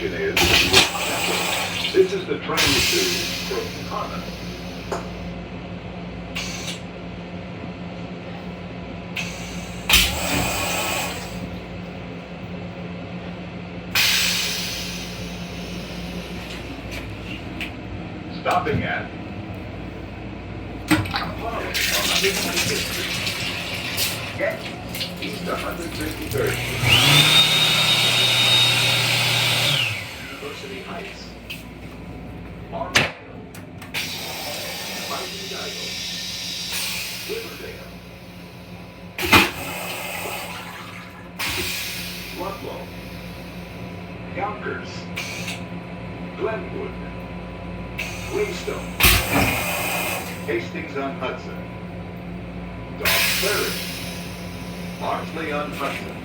station is This is the train to Croton-Harmon. Stopping at Harmon on 125th Street. Get east 153rd Street. University Heights. Marble Hill. Mighty Dial. Riverdale. Ludlow. Yonkers. Glenwood. Greenstone, Hastings-on-Hudson, Dog Prairie, Marsley-on-Hudson,